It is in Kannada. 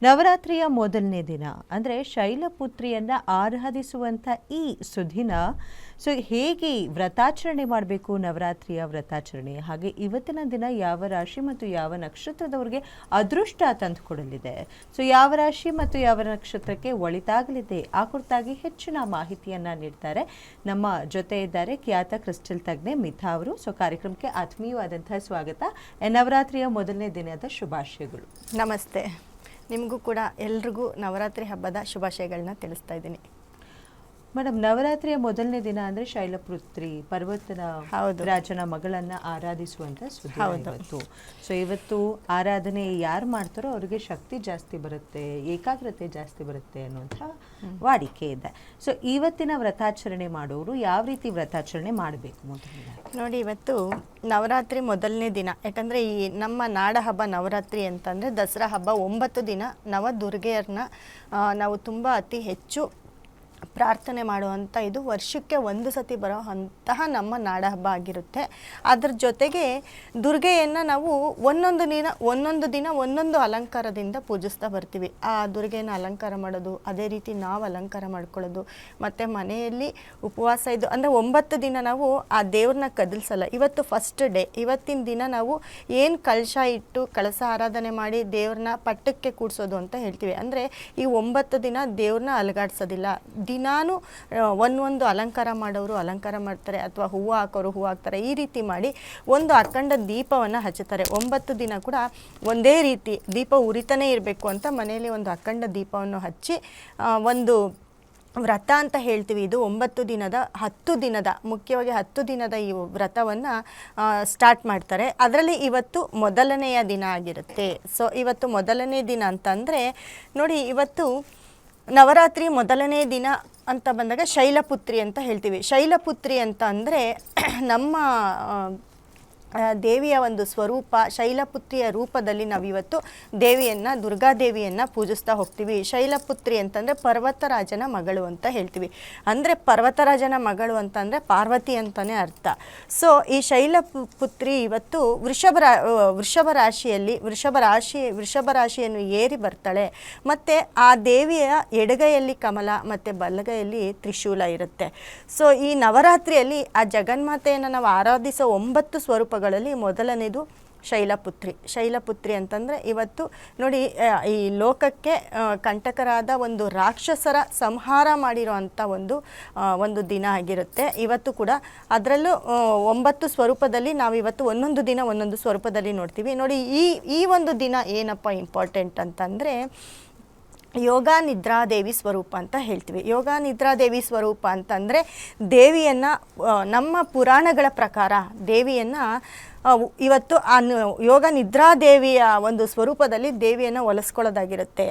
ನವರಾತ್ರಿಯ ಮೊದಲನೇ ದಿನ ಅಂದರೆ ಶೈಲಪುತ್ರಿಯನ್ನು ಆರಾಧಿಸುವಂಥ ಈ ಸುದಿನ ಹೇಗೆ ವ್ರತಾಚರಣೆ ಮಾಡಬೇಕು, ನವರಾತ್ರಿಯ ವ್ರತಾಚರಣೆ, ಹಾಗೆ ಇವತ್ತಿನ ದಿನ ಯಾವ ರಾಶಿ ಮತ್ತು ಯಾವ ನಕ್ಷತ್ರದವರಿಗೆ ಅದೃಷ್ಟ ತಂದುಕೊಡಲಿದೆ, ಯಾವ ರಾಶಿ ಮತ್ತು ಯಾವ ನಕ್ಷತ್ರಕ್ಕೆ ಒಳಿತಾಗಲಿದೆ, ಆ ಕುರಿತಾಗಿ ಹೆಚ್ಚಿನ ಮಾಹಿತಿಯನ್ನು ನೀಡ್ತಾರೆ. ನಮ್ಮ ಜೊತೆ ಇದ್ದಾರೆ ಖ್ಯಾತ ಕ್ರಿಸ್ಟಲ್ ತಜ್ಞೆ ಮಿಥಾ ಅವರು. ಕಾರ್ಯಕ್ರಮಕ್ಕೆ ಆತ್ಮೀಯವಾದಂತಹ ಸ್ವಾಗತ. ನವರಾತ್ರಿಯ ಮೊದಲನೇ ದಿನದ ಶುಭಾಶಯಗಳು. ನಮಸ್ತೆ. ನಿಮಗೂ ಕೂಡ ಎಲ್ರಿಗೂ ನವರಾತ್ರಿ ಹಬ್ಬದ ಶುಭಾಶಯಗಳನ್ನ ತಿಳಿಸ್ತಾ ಇದ್ದೀನಿ. ಮೇಡಮ್, ನವರಾತ್ರಿಯ ಮೊದಲನೇ ದಿನ ಅಂದರೆ ಶೈಲಪುತ್ರಿ ಪರ್ವತನ ರಾಜನ ಮಗಳನ್ನ ಆರಾಧಿಸುವಂತ ಇವತ್ತು. ಇವತ್ತು ಆರಾಧನೆ ಯಾರು ಮಾಡ್ತಾರೋ ಅವ್ರಿಗೆ ಶಕ್ತಿ ಜಾಸ್ತಿ ಬರುತ್ತೆ, ಏಕಾಗ್ರತೆ ಜಾಸ್ತಿ ಬರುತ್ತೆ ಅನ್ನುವಂಥ ವಾಡಿಕೆ ಇದೆ. ಇವತ್ತಿನ ವ್ರತಾಚರಣೆ ಮಾಡೋರು ಯಾವ ರೀತಿ ವ್ರತಾಚರಣೆ ಮಾಡಬೇಕು? ನೋಡಿ, ಇವತ್ತು ನವರಾತ್ರಿ ಮೊದಲನೇ ದಿನ. ಯಾಕಂದರೆ ಈ ನಮ್ಮ ನಾಡ ಹಬ್ಬ ನವರಾತ್ರಿ ಅಂತಂದರೆ ದಸರಾ ಹಬ್ಬ 9 ದಿನ ನವದುರ್ಗೆಯರನ್ನ ನಾವು ತುಂಬ ಅತಿ ಹೆಚ್ಚು ಪ್ರಾರ್ಥನೆ ಮಾಡುವಂಥ, ಇದು ವರ್ಷಕ್ಕೆ ಒಂದು ಸತಿ ಬರೋ ಅಂತಹ ನಮ್ಮ ನಾಡ ಹಬ್ಬ ಆಗಿರುತ್ತೆ. ಅದ್ರ ಜೊತೆಗೆ ದುರ್ಗೆಯನ್ನು ನಾವು ಒಂದೊಂದು ದಿನ ಒಂದೊಂದು ಅಲಂಕಾರದಿಂದ ಪೂಜಿಸ್ತಾ ಬರ್ತೀವಿ. ಆ ದುರ್ಗೆಯನ್ನು ಅಲಂಕಾರ ಮಾಡೋದು, ಅದೇ ರೀತಿ ನಾವು ಅಲಂಕಾರ ಮಾಡ್ಕೊಳ್ಳೋದು, ಮತ್ತು ಮನೆಯಲ್ಲಿ ಉಪವಾಸ ಇದ್ದು ಅಂದರೆ 9 ದಿನ ನಾವು ಆ ದೇವ್ರನ್ನ ಕದಲ್ಸಲ್ಲ. ಇವತ್ತು ಫಸ್ಟ್ ಡೇ. ಇವತ್ತಿನ ದಿನ ನಾವು ಏನು ಕಳಶ ಇಟ್ಟು ಕಳಸ ಆರಾಧನೆ ಮಾಡಿ ದೇವ್ರನ್ನ ಪಟ್ಟಕ್ಕೆ ಕೂಡಿಸೋದು ಅಂತ ಹೇಳ್ತೀವಿ. ಅಂದರೆ ಈ 9 ದಿನ ದೇವ್ರನ್ನ ಅಲುಗಾಡ್ಸೋದಿಲ್ಲ. ದಿನಾನು ಒಂದೊಂದು ಅಲಂಕಾರ ಮಾಡೋರು ಅಲಂಕಾರ ಮಾಡ್ತಾರೆ, ಅಥವಾ ಹೂವು ಹಾಕೋರು ಹೂವು ಹಾಕ್ತಾರೆ. ಈ ರೀತಿ ಮಾಡಿ ಒಂದು ಅಖಂಡ ದೀಪವನ್ನು ಹಚ್ಚುತ್ತಾರೆ. 9 ದಿನ ಕೂಡ ಒಂದೇ ರೀತಿ ದೀಪ ಉರಿತಾನೇ ಇರಬೇಕು ಅಂತ ಮನೆಯಲ್ಲಿ ಒಂದು ಅಖಂಡ ದೀಪವನ್ನು ಹಚ್ಚಿ ಒಂದು ವ್ರತ ಅಂತ ಹೇಳ್ತೀವಿ. ಇದು 9 ದಿನದ 10 ದಿನದ ಮುಖ್ಯವಾಗಿ 10 ದಿನದ ಈ ವ್ರತವನ್ನು ಸ್ಟಾರ್ಟ್ ಮಾಡ್ತಾರೆ. ಅದರಲ್ಲಿ ಇವತ್ತು ಮೊದಲನೆಯ ದಿನ ಆಗಿರುತ್ತೆ. ಇವತ್ತು ಮೊದಲನೇ ದಿನ ಅಂತಂದರೆ ನೋಡಿ, ಇವತ್ತು ನವರಾತ್ರಿ ಮೊದಲನೇ ದಿನ ಅಂತ ಬಂದಾಗ ಶೈಲಪುತ್ರಿ ಅಂತ ಹೇಳ್ತೀವಿ. ಶೈಲಪುತ್ರಿ ಅಂತ ಅಂದರೆ ನಮ್ಮ ದೇವಿಯ ಒಂದು ಸ್ವರೂಪ. ಶೈಲಪುತ್ರಿಯ ರೂಪದಲ್ಲಿ ನಾವಿವತ್ತು ದೇವಿಯನ್ನು, ದುರ್ಗಾದೇವಿಯನ್ನು ಪೂಜಿಸ್ತಾ ಹೋಗ್ತೀವಿ. ಶೈಲಪುತ್ರಿ ಅಂತಂದರೆ ಪರ್ವತರಾಜನ ಮಗಳು ಅಂತ ಹೇಳ್ತೀವಿ. ಅಂದರೆ ಪರ್ವತರಾಜನ ಮಗಳು ಅಂತಂದರೆ ಪಾರ್ವತಿ ಅಂತಲೇ ಅರ್ಥ. ಈ ಶೈಲಪುತ್ರಿ ಇವತ್ತು ವೃಷಭ ರಾಶಿಯನ್ನು ಏರಿ ಬರ್ತಾಳೆ. ಮತ್ತು ಆ ದೇವಿಯ ಎಡಗೈಯಲ್ಲಿ ಕಮಲ ಮತ್ತು ಬಲಗೈಯಲ್ಲಿ ತ್ರಿಶೂಲ ಇರುತ್ತೆ. ಈ ನವರಾತ್ರಿಯಲ್ಲಿ ಆ ಜಗನ್ಮಾತೆಯನ್ನು ನಾವು ಆರಾಧಿಸೋ 9 ಸ್ವರೂಪಗಳಲ್ಲಿ ಮೊದಲನೇದು ಶೈಲಪುತ್ರಿ ಅಂತಂದರೆ ಇವತ್ತು ನೋಡಿ, ಈ ಲೋಕಕ್ಕೆ ಕಂಟಕರಾದ ಒಂದು ರಾಕ್ಷಸರ ಸಂಹಾರ ಮಾಡಿರೋ ಅಂಥ ಒಂದು ದಿನ ಆಗಿರುತ್ತೆ ಇವತ್ತು ಕೂಡ. ಅದರಲ್ಲೂ 9 ಸ್ವರೂಪದಲ್ಲಿ ನಾವು ಇವತ್ತು ಒಂದೊಂದು ದಿನ ಒಂದೊಂದು ಸ್ವರೂಪದಲ್ಲಿ ನೋಡ್ತೀವಿ. ನೋಡಿ, ಈ ಒಂದು ದಿನ ಏನಪ್ಪ ಇಂಪಾರ್ಟೆಂಟ್ ಅಂತಂದರೆ ಯೋಗ ನಿದ್ರಾದೇವಿ ಸ್ವರೂಪ ಅಂತ ಹೇಳ್ತೀವಿ. ಯೋಗ ನಿದ್ರಾದೇವಿ ಸ್ವರೂಪ ಅಂತಂದರೆ ದೇವಿಯನ್ನು, ನಮ್ಮ ಪುರಾಣಗಳ ಪ್ರಕಾರ ದೇವಿಯನ್ನು ಇವತ್ತು ಆ ಯೋಗ ನಿದ್ರಾದೇವಿಯ ಒಂದು ಸ್ವರೂಪದಲ್ಲಿ ದೇವಿಯನ್ನು ಒಲಿಸ್ಕೊಳ್ಳೋದಾಗಿರುತ್ತೆ.